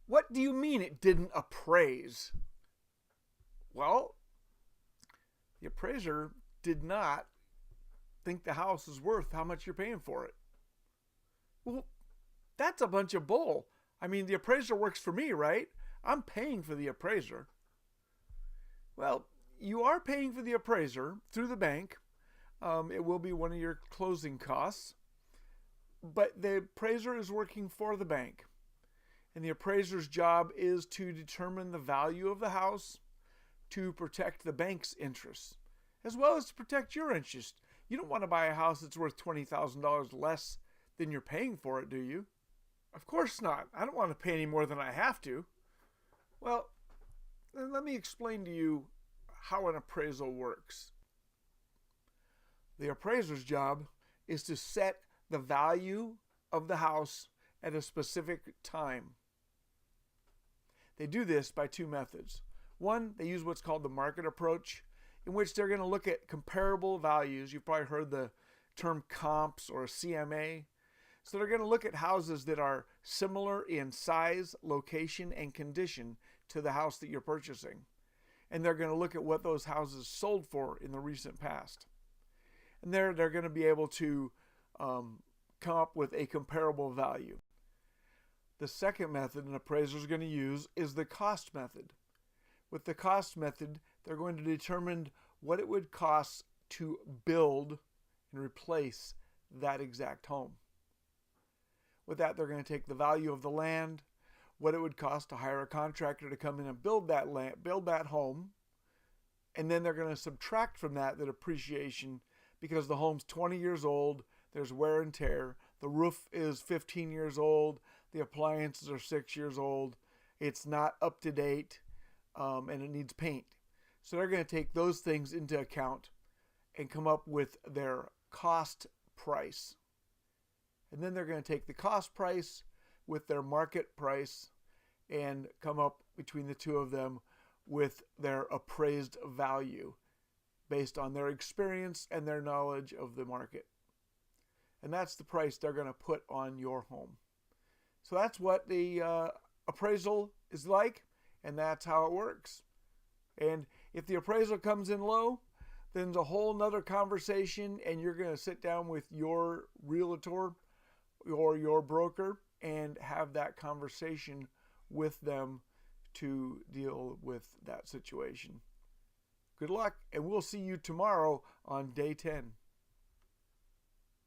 What do you mean it didn't appraise? Well, the appraiser did not think the house is worth how much you're paying for it. Well, that's a bunch of bull. I mean, the appraiser works for me, right? I'm paying for the appraiser. Well, you are paying for the appraiser through the bank. It will be one of your closing costs. But the appraiser is working for the bank. And the appraiser's job is to determine the value of the house, to protect the bank's interests, as well as to protect your interest. You don't want to buy a house that's worth $20,000 less than you're paying for it, do you? Of course not. I don't want to pay any more than I have to. Well, then let me explain to you how an appraisal works. The appraiser's job is to set the value of the house at a specific time. They do this by two methods. One, they use what's called the market approach, in which they're going to look at comparable values. You've probably heard the term comps or CMA. So they're going to look at houses that are similar in size, location, and condition to the house that you're purchasing. And they're going to look at what those houses sold for in the recent past. And they're going to be able to come up with a comparable value. The second method an appraiser is going to use is the cost method. With the cost method, they're going to determine what it would cost to build and replace that exact home. With that, they're going to take the value of the land, what it would cost to hire a contractor to come in and build that land, build that home, and then they're going to subtract from that appreciation because the home's 20 years old, there's wear and tear, the roof is 15 years old, the appliances are 6 years old, it's not up to date, and it needs paint. So they're going to take those things into account and come up with their cost price. And then they're going to take the cost price with their market price and come up between the two of them with their appraised value based on their experience and their knowledge of the market. And that's the price they're going to put on your home. So that's what the appraisal is like, and that's how it works. And if the appraisal comes in low, then there's a whole nother conversation, and you're going to sit down with your realtor or your broker and have that conversation with them to deal with that situation. Good luck, and we'll see you tomorrow on day 10.